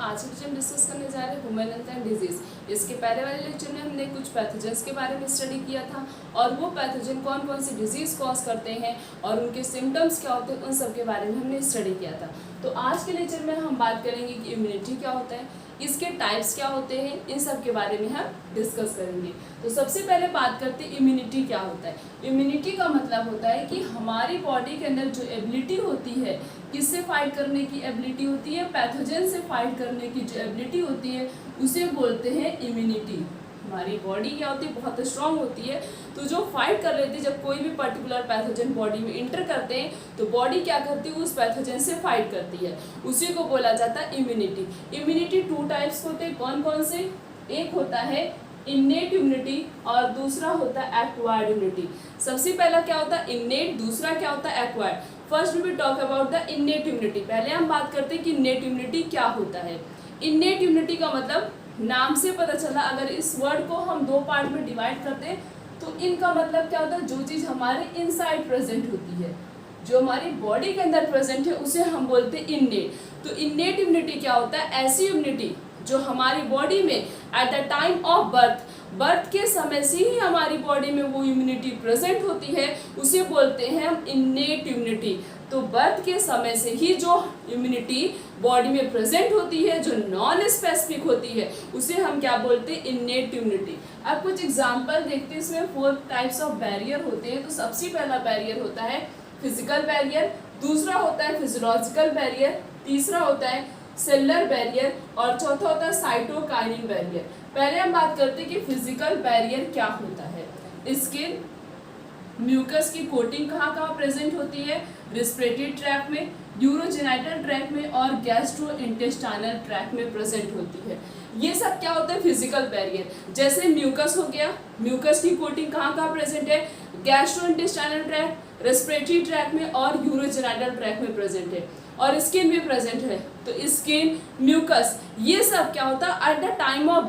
आज के लेक्चर में डिस्कस करने जा रहे हैं ह्यूमन एंड डिजीज। इसके पहले वाले लेक्चर में हमने कुछ पैथोजेंस के बारे में स्टडी किया था और वो पैथोजन कौन कौन सी डिजीज कॉज करते हैं और उनके सिम्टम्स क्या होते हैं, उन सब के बारे में हमने स्टडी किया था। तो आज के लेक्चर में हम बात करेंगे कि इम्यूनिटी क्या होता है, इसके टाइप्स क्या होते हैं, इन सब के बारे में हम डिस्कस करेंगे। तो सबसे पहले बात करते हैं इम्यूनिटी क्या होता है। इम्यूनिटी का मतलब होता है कि हमारी बॉडी के अंदर जो एबिलिटी होती है, किससे फाइट करने की एबिलिटी होती है, पैथोजन से फाइट करने की जो एबिलिटी होती है उसे बोलते हैं इम्यूनिटी। हमारी बॉडी क्या होती है, बहुत स्ट्रांग होती है, तो जो फाइट कर लेती है, जब कोई भी पर्टिकुलर पैथोजन बॉडी में इंटर करते हैं तो बॉडी क्या करती है, उस पैथोजन से फाइट करती है, उसी को बोला जाता है इम्यूनिटी। इम्यूनिटी टू टाइप्स होते हैं, कौन कौन से, एक होता है इन्नेट इम्यूनिटी और दूसरा होता है एक्वायर्ड इम्यूनिटी। सबसे पहला क्या होता है इन्नेट, दूसरा क्या होता है acquired. First we talk about the innate immunity. पहले हम बात करते हैं कि इन्नेट इम्यूनिटी क्या होता है। इन्नेट इम्यूनिटी का मतलब नाम से पता चला, अगर इस वर्ड को हम दो पार्ट में डिवाइड करते हैं तो इनका मतलब क्या होता है, जो चीज़ हमारे इनसाइड प्रेजेंट होती है, जो हमारी बॉडी के अंदर प्रेजेंट है, उसे हम बोलते हैं इन्नेट। तो इन्नेट इम्यूनिटी क्या होता है, ऐसी इम्यूनिटी जो हमारी बॉडी में at the time of birth के समय से ही हमारी बॉडी में वो इम्यूनिटी प्रेजेंट होती है, उसे बोलते हैं हम इन्नेट इम्यूनिटी। तो बर्थ के समय से ही जो इम्यूनिटी बॉडी में प्रेजेंट होती है, जो नॉन स्पेसिफिक होती है, उसे हम क्या बोलते हैं, इन्नेट इम्यूनिटी। अब कुछ एग्जांपल देखते हैं। इसमें 4 टाइप्स ऑफ बैरियर होते हैं। तो सबसे पहला बैरियर होता है फिजिकल बैरियर, दूसरा होता है फिजियोलॉजिकल बैरियर, तीसरा होता है सेलुलर बैरियर और चौथा होता है साइटोकाइनिन बैरियर। पहले हम बात करते हैं कि फिजिकल बैरियर क्या होता है। स्किन, म्यूकस की कोटिंग कहाँ कहाँ प्रेजेंट होती है, रेस्पिरेटरी ट्रैक्ट में, यूरोजेनिटल ट्रैक्ट में और गैस्ट्रोइंटेस्टाइनल ट्रैक्ट में प्रेजेंट होती है। ये सब क्या होता है फिजिकल बैरियर। जैसे म्यूकस हो गया, म्यूकस की कोटिंग कहाँ कहाँ प्रेजेंट है, गैस्ट्रोइंटेस्टाइनल ट्रैक्ट, रेस्पिरेटरी ट्रैक्ट में और यूरोजेनिटल ट्रैक्ट में प्रेजेंट है, और स्किन भी प्रेजेंट है। तो स्किन, म्यूकस, ये सब क्या होता है at the time of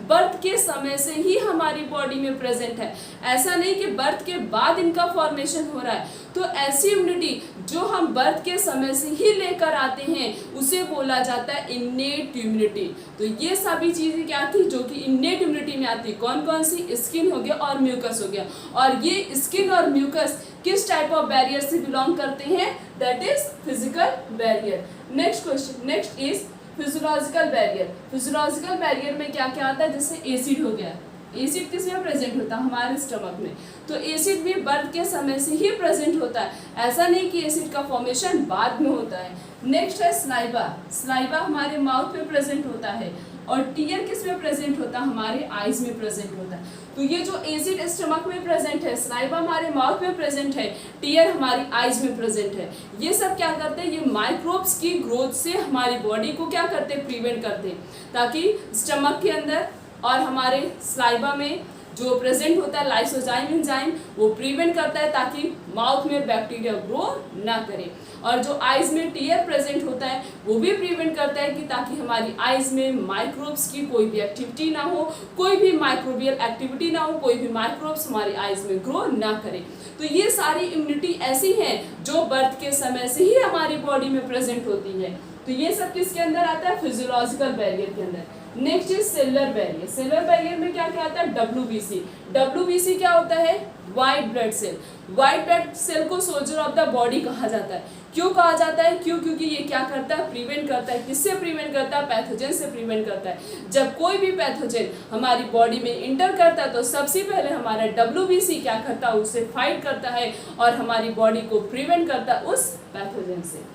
birth के समय से ही हमारी बॉडी में प्रेजेंट है। ऐसा नहीं कि बर्थ के बाद इनका फॉर्मेशन हो रहा है। तो ऐसी इम्यूनिटी जो हम बर्थ के समय से ही लेकर आते हैं उसे बोला जाता है इन्नेट इम्यूनिटी। तो ये सभी चीज़ें क्या थी जो कि इन्नेट इम्यूनिटी में आती है। कौन कौन सी, स्किन हो गया और म्यूकस हो गया। और ये स्किन और म्यूकस किस टाइप ऑफ बैरियर से बिलोंग करते हैं, that is physical barrier. Next question, next is physiological barrier. Physiological barrier में क्या क्या आता है, जैसे एसिड हो गया। एसिड किस में प्रेजेंट होता है, हमारे स्टमक में। तो एसिड भी बर्थ के समय से ही प्रेजेंट होता है, ऐसा नहीं कि एसिड का फॉर्मेशन बाद में होता है। नेक्स्ट है स्लाइवा। स्लाइवा हमारे माउथ में प्रेजेंट होता है। और टीयर किस में प्रेजेंट होता है, हमारे आईज में प्रेजेंट होता है। तो ये जो एसिड स्टमक में प्रेजेंट है, स्लाइवा हमारे माउथ में प्रेजेंट है, टीयर हमारी आईज में प्रेजेंट है, ये सब क्या करते हैं, ये माइक्रोब्स की ग्रोथ से हमारी बॉडी को क्या करते हैं, प्रिवेंट करते हैं, ताकि स्टमक के अंदर और हमारे स्लाइवा में जो प्रेजेंट होता है लाइसोजाइम एंजाइम, वो प्रिवेंट करता है ताकि माउथ में बैक्टीरिया ग्रो ना करे। और जो आइज में टीयर प्रेजेंट होता है वो भी प्रिवेंट करता है कि ताकि हमारी आइज में माइक्रोब्स की कोई भी एक्टिविटी ना हो, कोई भी माइक्रोबियल एक्टिविटी ना हो, कोई भी माइक्रोब्स हमारी आइज में ग्रो ना करे। तो ये सारी इम्यूनिटी ऐसी है जो बर्थ के समय से ही हमारी बॉडी में प्रेजेंट होती है। तो ये सब किसके अंदर आता है, फिजियोलॉजिकल बैरियर के अंदर। Next is cellular barrier. Cellular barrier में क्या क्या आता है, WBC। WBC क्या होता है, white blood cell. White blood cell को सोल्जर ऑफ द बॉडी कहा जाता है। क्यों कहा जाता है, क्यों, क्योंकि ये क्या करता है, प्रिवेंट करता है। किससे प्रिवेंट करता है, पैथोजन से प्रिवेंट करता है। जब कोई भी पैथोजन हमारी बॉडी में इंटर करता है तो सबसे पहले हमारा WBC क्या करता है, उससे फाइट करता है और हमारी बॉडी को प्रिवेंट करता है उस पैथोजन से।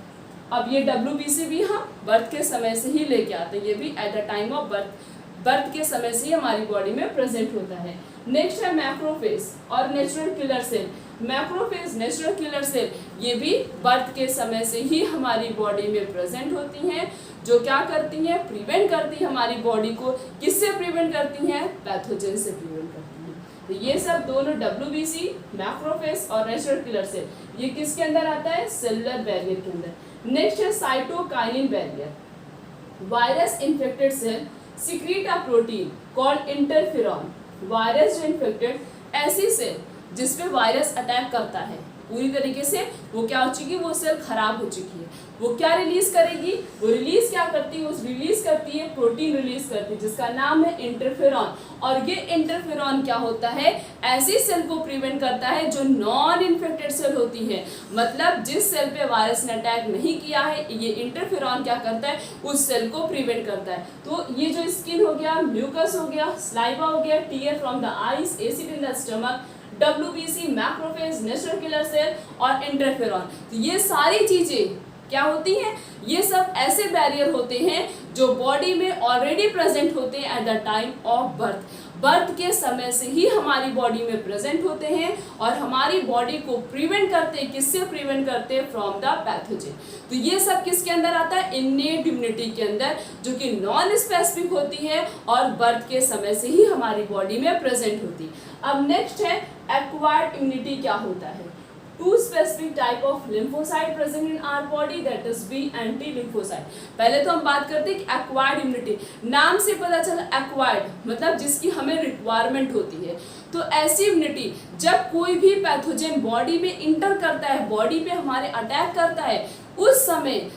अब ये WBC भी हम बर्थ के समय से ही लेके आते हैं, ये भी at the time of birth के समय से ही हमारी बॉडी में प्रेजेंट होता है। नेक्स्ट है मैक्रोफेज और natural killer cell. Macrophage, natural killer cell, ये भी बर्थ के समय से ही हमारी बॉडी में प्रेजेंट होती हैं, जो क्या करती हैं, प्रिवेंट करती है हमारी बॉडी को। किससे प्रिवेंट करती हैं, पैथोजन से प्रिवेंट करती हैं। तो ये सब दोनों WBC, मैक्रोफेज और नेचुरल किलर सेल, ये किसके अंदर आता है, सेलुलर बैरियर के अंदर। नेक्स्ट है cytokinin barrier. Virus infected cell secrete a protein called interferon. Virus जो इन्फेक्टेड, ऐसी सेल जिसपे वायरस अटैक करता है, पूरी तरीके से वो क्या हो चुकी है, वो सेल खराब हो चुकी है, वो क्या रिलीज करेगी, वो रिलीज क्या करती है, वो रिलीज करती है प्रोटीन रिलीज करती है जिसका नाम है इंटरफेरॉन। और ये इंटरफेरॉन क्या होता है, ऐसी सेल को प्रिवेंट करता है जो नॉन इन्फेक्टेड सेल होती है, मतलब जिस सेल पे वायरस ने अटैक नहीं किया है, ये इंटरफेरॉन क्या करता है, उस सेल को प्रिवेंट करता है। तो ये जो स्किन हो गया, म्यूकस हो गया, स्लाइवा हो गया, tear from the eyes, acid in the stomach, WBC, macrophage, natural killer cell और इंटरफेरॉन, तो ये सारी चीजें क्या होती हैं, ये सब ऐसे बैरियर होते हैं जो बॉडी में ऑलरेडी प्रेजेंट होते हैं at the time of birth. Birth के समय से ही हमारी बॉडी में प्रेजेंट होते हैं और हमारी बॉडी को प्रिवेंट करते हैं, किससे प्रिवेंट करते हैं, फ्रॉम द पैथोजन। तो ये सब किसके अंदर आता है, इन्नेट इम्यूनिटी के अंदर, जो कि नॉन स्पेसिफिक होती है और बर्थ के समय से ही हमारी बॉडी में प्रेजेंट होती है। अब नेक्स्ट है एक्वायर्ड इम्यूनिटी क्या होता है। Two specific type of lymphocyte present in our body, that is B anti lymphocyte। पहले तो हम बात करते हैं कि एक्वायर्ड इम्यूनिटी, नाम से पता चला एक्वायर्ड मतलब जिसकी हमें रिक्वायरमेंट होती है। तो ऐसी इम्यूनिटी जब कोई भी पैथोजन बॉडी में इंटर करता है, बॉडी पे हमारे अटैक करता है, उस समय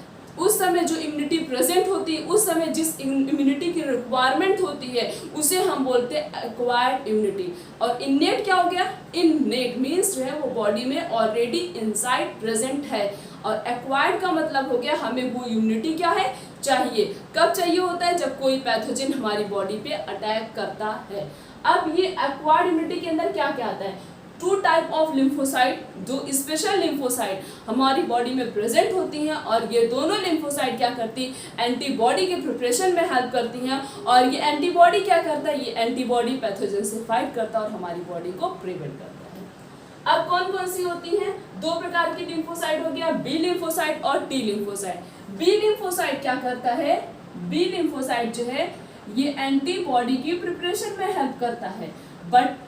जो इम्यूनिटी प्रेजेंट होती है, उस समय जिस इम्यूनिटी की रिक्वायरमेंट होती है उसे हम बोलते हैं एक्वायर्ड इम्यूनिटी। और इन्नेट क्या हो गया, इन्नेट मीन्स जो है वो बॉडी में ऑलरेडी इनसाइड प्रेजेंट है, और एक्वायर्ड का मतलब हो गया हमें वो इम्यूनिटी क्या है, चाहिए। कब चाहिए होता है, जब कोई पैथोजन हमारी बॉडी पे अटैक करता है। अब ये एक्वायर्ड इम्यूनिटी के अंदर क्या क्या आता है, टू टाइप ऑफ लिम्फोसाइट, दो स्पेशल लिम्फोसाइट हमारी बॉडी में प्रेजेंट होती हैं, और ये दोनों लिम्फोसाइट क्या करती हैं, एंटीबॉडी के प्रिपरेशन में हेल्प करती हैं। और ये एंटीबॉडी क्या करता है, ये एंटीबॉडी पैथोजन से फाइट करता है और हमारी बॉडी को प्रिवेंट करता है। अब कौन कौन सी होती हैं, दो प्रकार की लिम्फोसाइट हो गया, बी लिम्फोसाइट और टी लिम्फोसाइट। बी लिम्फोसाइट क्या करता है, बी लिम्फोसाइट जो है ये एंटीबॉडी की प्रिपरेशन में हेल्प करता है, बट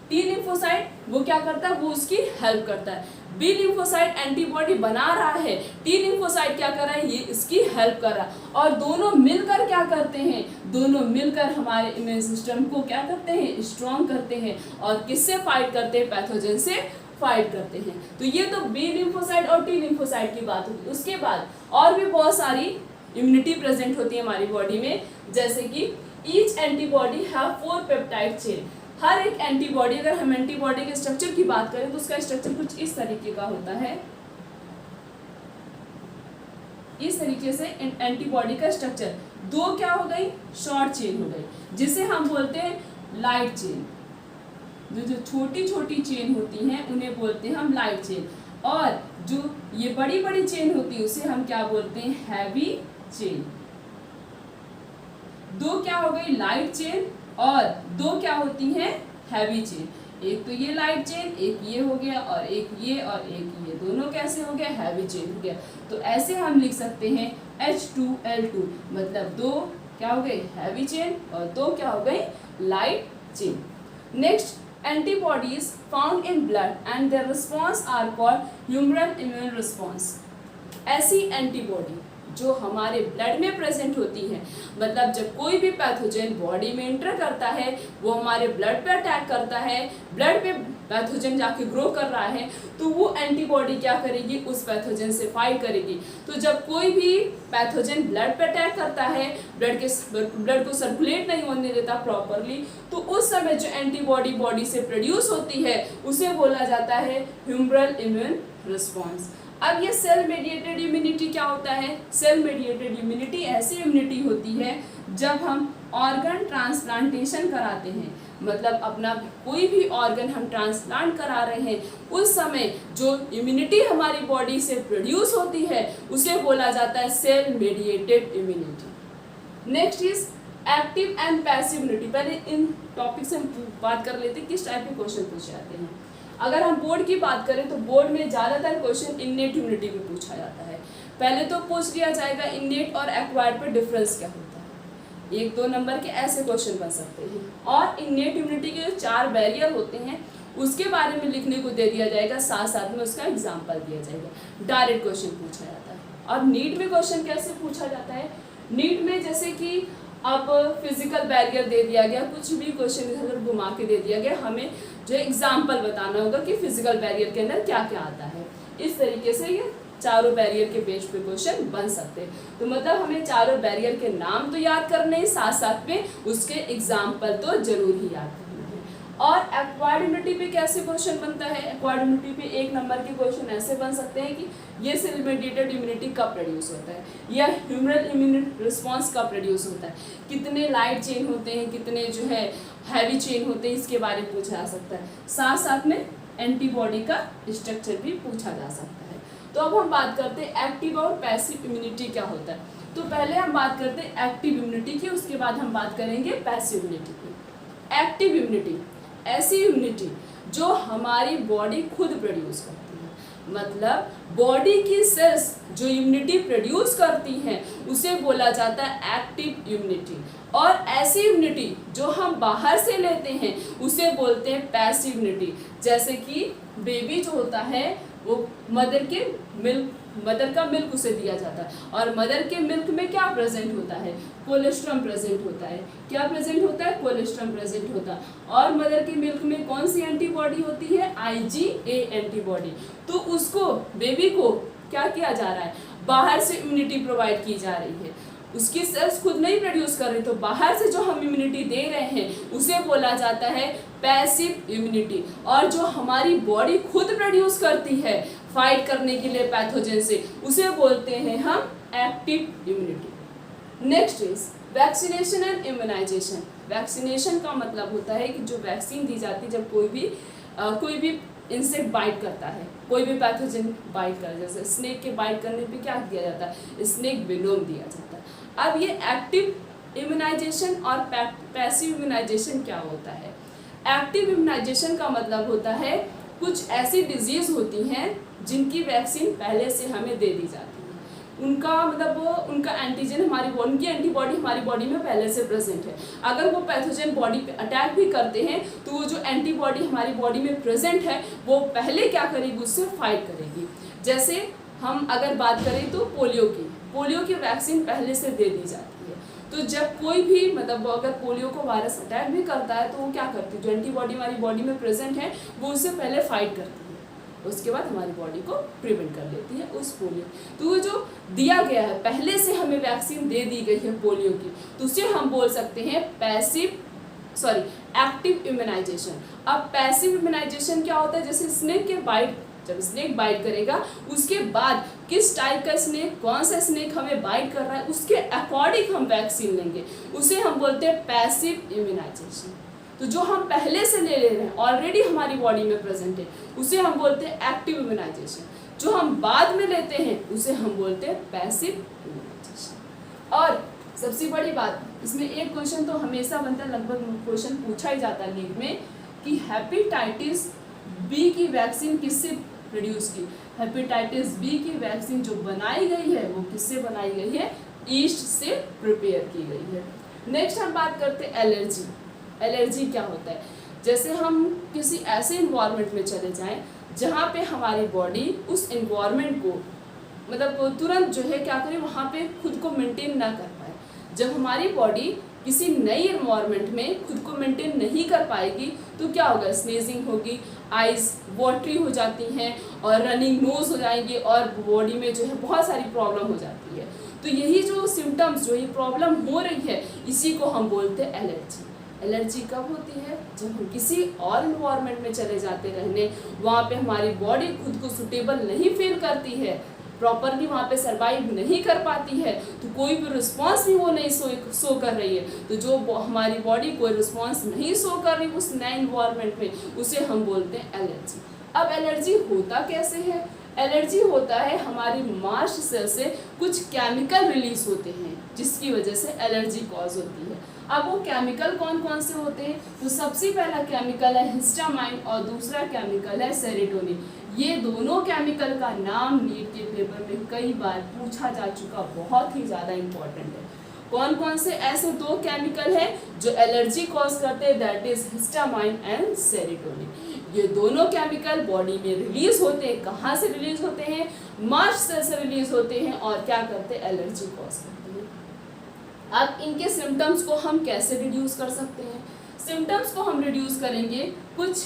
टी लिम्फोसाइट वो क्या करता है, वो उसकी हेल्प करता है। बी लिम्फोसाइट एंटीबॉडी बना रहा है, टी लिम्फोसाइट क्या कर रहा है, ये इसकी हेल्प कर रहा है, और दोनों मिलकर क्या करते हैं, दोनों मिलकर हमारे इम्यून सिस्टम को क्या करते हैं, स्ट्रॉन्ग करते हैं, और किससे फाइट करते हैं, पैथोजन से फाइट करते हैं। तो ये तो बी लिम्फोसाइट और टी लिम्फोसाइट की बात होगी। उसके बाद और भी बहुत सारी इम्यूनिटी प्रेजेंट होती है हमारी बॉडी में, जैसे कि each antibody have 4 peptide chain. हर एक एंटीबॉडी, अगर हम एंटीबॉडी के स्ट्रक्चर की बात करें तो उसका स्ट्रक्चर कुछ इस तरीके का होता है, इस तरीके से एंटीबॉडी का स्ट्रक्चर। दो क्या हो गई, शॉर्ट चेन हो गई, जिसे हम बोलते हैं लाइट चेन। जो छोटी छोटी चेन होती हैं उन्हें बोलते हैं हम लाइट चेन, और जो ये बड़ी बड़ी चेन होती है उसे हम क्या बोलते हैं, हैवी चेन। दो क्या हो गई, लाइट चेन, और दो क्या होती हैं, हैवी चेन। एक तो ये लाइट चेन, एक ये हो गया, और एक ये और एक ये, दोनों कैसे हो गया, हैवी चेन हो गया। तो ऐसे हम लिख सकते हैं H2L2, मतलब दो क्या हो गई, हैवी चेन, और दो क्या हो गई, light chain. Next, antibodies found in blood and their response are called humoral immune response। ऐसी एंटीबॉडी जो हमारे ब्लड में प्रेजेंट होती है, मतलब जब कोई भी पैथोजन बॉडी में एंटर करता है, वो हमारे ब्लड पे अटैक करता है, ब्लड पे पैथोजन जाके ग्रो कर रहा है, तो वो एंटीबॉडी क्या करेगी, उस पैथोजन से फाइट करेगी। तो जब कोई भी पैथोजन ब्लड पे अटैक करता है, ब्लड को सर्कुलेट नहीं होने देता प्रॉपरली, तो उस समय जो एंटीबॉडी बॉडी से प्रोड्यूस होती है उसे बोला जाता है ह्यूमरल इम्यून रिस्पॉन्स। अब ये सेल मेडिएटेड इम्यूनिटी क्या होता है, सेल मेडिएटेड इम्यूनिटी ऐसी इम्यूनिटी होती है जब हम ऑर्गन ट्रांसप्लांटेशन कराते हैं, मतलब अपना कोई भी ऑर्गन हम ट्रांसप्लांट करा रहे हैं, उस समय जो इम्यूनिटी हमारी बॉडी से प्रोड्यूस होती है उसे बोला जाता है cell mediated immunity. Next is active and passive immunity. पहले इन टॉपिक से हम बात कर लेते हैं किस टाइप के क्वेश्चन पूछे जाते हैं। अगर हम बोर्ड की बात करें तो बोर्ड में ज़्यादातर क्वेश्चन इन्नेट इम्यूनिटी में पूछा जाता है। पहले तो पूछ लिया जाएगा इन्नेट और एक्वायर्ड पर डिफरेंस क्या होता है, 1-2 नंबर के ऐसे क्वेश्चन बन सकते हैं। और इन्नेट इम्यूनिटी के जो 4 बैरियर होते हैं उसके बारे में लिखने को दे दिया जाएगा, साथ साथ में उसका एग्जाम्पल दिया जाएगा। डायरेक्ट क्वेश्चन पूछा जाता है। और नीट में क्वेश्चन कैसे पूछा जाता है, नीट में जैसे कि अब फिजिकल बैरियर दे दिया गया, कुछ भी क्वेश्चन इधर घुमा के दे दिया गया, हमें जो एग्जाम्पल बताना होगा कि फिजिकल बैरियर के अंदर क्या क्या आता है। इस तरीके से ये चारों बैरियर के बेस पे क्वेश्चन बन सकते हैं। तो मतलब हमें चारों बैरियर के नाम तो याद करने हैं, साथ साथ में उसके एग्जाम्पल तो जरूर ही याद करने हैं। और एक्वायर्ड इम्यूनिटी पे कैसे क्वेश्चन बनता है? एक्वायर्ड इम्यूनिटी पे 1 नंबर के क्वेश्चन ऐसे बन सकते हैं कि ये सेल मेडिएटेड इम्यूनिटी कब प्रोड्यूस होता है, या ह्यूमरल इम्यून रिस्पॉन्स कब प्रोड्यूस होता है, कितने लाइट चेन होते हैं, कितने जो है हैवी चेन होते हैं, इसके बारे में पूछा जा सकता है। साथ साथ में एंटीबॉडी का स्ट्रक्चर भी पूछा जा सकता है। तो अब हम बात करते हैं एक्टिव और पैसिव इम्यूनिटी क्या होता है। तो पहले हम बात करते हैं एक्टिव इम्यूनिटी की, उसके बाद हम बात करेंगे पैसिव इम्यूनिटी की। एक्टिव इम्यूनिटी ऐसी इम्यूनिटी जो हमारी बॉडी खुद प्रोड्यूस करती है, मतलब बॉडी की सेल्स जो इम्यूनिटी प्रोड्यूस करती हैं उसे बोला जाता है एक्टिव इम्यूनिटी। और ऐसी इम्यूनिटी जो हम बाहर से लेते हैं उसे बोलते हैं पैसिव इम्यूनिटी। जैसे कि बेबी जो होता है वो मदर का मिल्क उसे दिया जाता है, और मदर के मिल्क में क्या प्रेजेंट होता है? कोलेस्ट्रम प्रेजेंट होता है। क्या प्रेजेंट होता है? कोलेस्ट्रम प्रेजेंट होता है। और मदर के मिल्क में कौन सी एंटीबॉडी होती है? IgA antibody. तो उसको बेबी को क्या किया जा रहा है? बाहर से इम्यूनिटी प्रोवाइड की जा रही है, उसकी सेल्स खुद नहीं प्रोड्यूस कर रही, तो बाहर से जो हम इम्यूनिटी दे रहे हैं उसे बोला जाता है पैसिव इम्यूनिटी। और जो हमारी बॉडी खुद प्रोड्यूस करती है फाइट करने के लिए पैथोजन से, उसे बोलते हैं हम active immunity. Next is vaccination and immunization. Vaccination का मतलब होता है कि जो वैक्सीन दी जाती है जब कोई भी इंसेक्ट बाइट करता है, कोई भी पैथोजन बाइट कर, जैसे स्नेक के बाइट करने पे क्या किया जाता है? स्नेक वेनोम दिया जाता है। अब ये एक्टिव इम्यूनाइजेशन और पैसिव इम्यूनाइजेशन क्या होता है? एक्टिव इम्यूनाइजेशन का मतलब होता है कुछ ऐसी डिजीज होती हैं जिनकी वैक्सीन पहले से हमें दे दी जाती है, उनका एंटीजन उनकी एंटीबॉडी हमारी बॉडी में पहले से प्रेजेंट है। अगर वो पैथोजन बॉडी पे अटैक भी करते हैं तो वो जो एंटीबॉडी हमारी बॉडी में प्रेजेंट है वो पहले क्या करेगी? उससे फाइट करेगी। जैसे हम अगर बात करें तो पोलियो की वैक्सीन पहले से दे दी जाती है। तो जब कोई भी अगर पोलियो को वायरस अटैक भी करता है तो वो क्या करती है? जो एंटीबॉडी हमारी बॉडी में प्रेजेंट है वो उससे पहले फाइट करती है, उसके बाद हमारी बॉडी को प्रिवेंट कर लेती है उस पोलियो। तो वो जो दिया गया है, पहले से हमें वैक्सीन दे दी गई है पोलियो की, तो उसे हम बोल सकते हैं एक्टिव इम्यूनाइजेशन। अब पैसिव इम्यूनाइजेशन क्या होता है? जैसे जब स्नेक बाइट करेगा उसके बाद किस टाइप का स्नेक, कौन सा स्नेक हमें बाइट कर रहा है, उसके अकॉर्डिंग हम वैक्सीन लेंगे, उसे हम बोलते हैं पैसिव इम्यूनाइजेशन। तो जो हम पहले से ले रहे हैं, ऑलरेडी हमारी बॉडी में प्रेजेंट है, उसे हम बोलते हैं एक्टिव इम्यूनाइजेशन। जो हम बाद में लेते हैं उसे हम बोलते हैं पैसिव इम्यूनाइजेशन। और सबसे बड़ी बात, इसमें एक क्वेश्चन तो हमेशा बनता है, लगभग क्वेश्चन पूछा ही जाता है नीट में, कि हेपेटाइटिस बी की वैक्सीन किससे प्रोड्यूस की? हेपेटाइटिस बी की वैक्सीन जो बनाई गई है वो किससे बनाई गई है? ईस्ट से प्रिपेयर की गई है। नेक्स्ट हम बात करते हैं एलर्जी। एलर्जी क्या होता है? जैसे हम किसी ऐसे इन्वायरमेंट में चले जाएं जहाँ पे हमारी बॉडी उस इन्वायरमेंट को तुरंत जो है क्या करे, वहाँ पे खुद को मेंटेन ना कर पाए। जब हमारी बॉडी किसी नई इन्वायरमेंट में खुद को मेंटेन नहीं कर पाएगी तो क्या होगा? स्नेजिंग होगी, आइज वाटरी हो जाती हैं और रनिंग नोज हो जाएंगे और बॉडी में जो है बहुत सारी प्रॉब्लम हो जाती है। तो यही जो सिम्टम्स, जो ये प्रॉब्लम हो रही है, इसी को हम बोलते हैं एलर्जी। एलर्जी कब होती है? जब हम किसी और इन्वायरमेंट में चले जाते रहने, वहाँ पे हमारी बॉडी खुद को सुटेबल नहीं फील करती है, प्रॉपरली वहाँ पे सर्वाइव नहीं कर पाती है, तो कोई भी रिस्पॉन्स भी वो नहीं शो कर रही है। तो जो हमारी बॉडी कोई रिस्पॉन्स नहीं शो कर रही उस नए इन्वायरमेंट में, उसे हम बोलते हैं एलर्जी। अब एलर्जी होता कैसे है? एलर्जी होता है हमारी मास्ट सेल से कुछ केमिकल रिलीज होते हैं जिसकी वजह से एलर्जी कॉज होती है। अब वो केमिकल कौन कौन से होते हैं? तो सबसे पहला केमिकल है हिस्टामाइन और दूसरा केमिकल है सेरोटोनिन। ये दोनों केमिकल का नाम नीट के पेपर में कई बार पूछा जा चुका, बहुत ही ज़्यादा इम्पोर्टेंट है। कौन कौन से ऐसे दो केमिकल हैं जो एलर्जी कॉज करते हैं? That is histamine and serotonin. ये दोनों केमिकल बॉडी में रिलीज होते हैं। कहाँ से रिलीज होते हैं? मास्ट सेल से रिलीज होते हैं और क्या करते हैं? एलर्जी कॉज करते हैं। अब इनके सिम्टम्स को हम कैसे रिड्यूस कर सकते हैं? सिम्टम्स को हम रिड्यूस करेंगे कुछ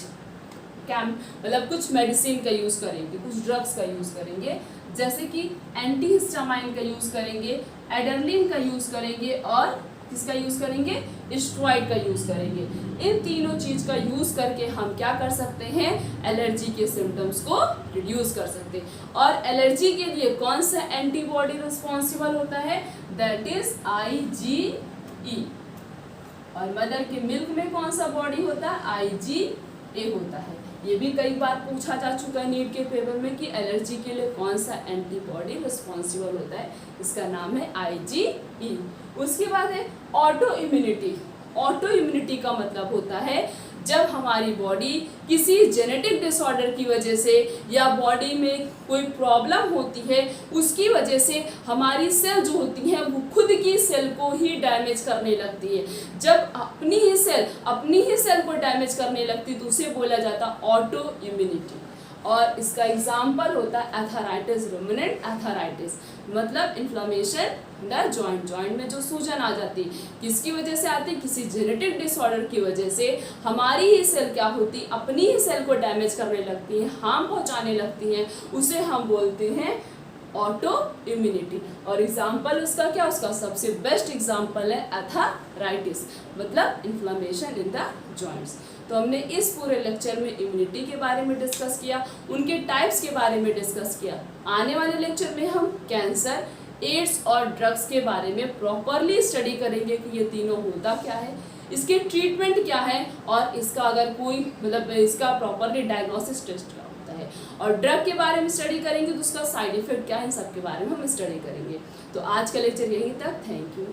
मेडिसिन का यूज़ करेंगे, कुछ ड्रग्स का यूज़ करेंगे। जैसे कि एंटीहिस्टामाइन का यूज़ करेंगे, एडरलिन का यूज़ करेंगे और किसका यूज़ करेंगे, स्टेरॉइड का यूज़ करेंगे। इन तीनों चीज़ का यूज़ करके हम क्या कर सकते हैं, एलर्जी के सिम्टम्स को रिड्यूस कर सकते हैं। और एलर्जी के लिए कौन सा एंटीबॉडी रिस्पॉन्सिबल होता है, दैट इज IgE। और मदर के मिल्क में कौन सा बॉडी होता है, IgA होता है। ये भी कई बार पूछा जा चुका है नीट के पेपर में कि एलर्जी के लिए कौन सा एंटीबॉडी रिस्पॉन्सिबल होता है, इसका नाम है IgE। उसके बाद है ऑटो इम्यूनिटी। ऑटो इम्यूनिटी का मतलब होता है जब हमारी बॉडी किसी जेनेटिक डिसऑर्डर की वजह से या बॉडी में कोई प्रॉब्लम होती है उसकी वजह से हमारी सेल जो होती हैं वो खुद की सेल को ही डैमेज करने लगती है। जब अपनी ही सेल को डैमेज करने लगती है तो उसे बोला जाता है ऑटो इम्यूनिटी। और इसका एग्जाम्पल होता है एथराइटिस, रुमिनेंट एथराइटिस, मतलब इन्फ्लेमेशन द जॉइंट में जो सूजन आ जाती है किसकी वजह से आती है, किसी जेनेटिक डिसऑर्डर की वजह से हमारी ही सेल क्या होती है, अपनी ही सेल को डैमेज करने लगती है, हार्म पहुंचाने लगती हैं, उसे हम बोलते हैं ऑटो इम्यूनिटी। और एग्जाम्पल उसका क्या, उसका सबसे बेस्ट एग्जाम्पल है एथराइटिस, मतलब इन्फ्लेमेशन इन द जॉइंट्स। तो हमने इस पूरे लेक्चर में इम्यूनिटी के बारे में डिस्कस किया, उनके टाइप्स के बारे में डिस्कस किया। आने वाले लेक्चर में हम कैंसर, एड्स और ड्रग्स के बारे में प्रॉपरली स्टडी करेंगे कि ये तीनों होता क्या है, इसके ट्रीटमेंट क्या है और इसका अगर कोई मतलब इसका प्रॉपरली डायग्नोसिस टेस्ट क्या होता है। और ड्रग के बारे में स्टडी करेंगे तो उसका साइड इफेक्ट क्या है, इन सब के बारे में हम स्टडी करेंगे। तो आज का लेक्चर यहीं तक, थैंक यू।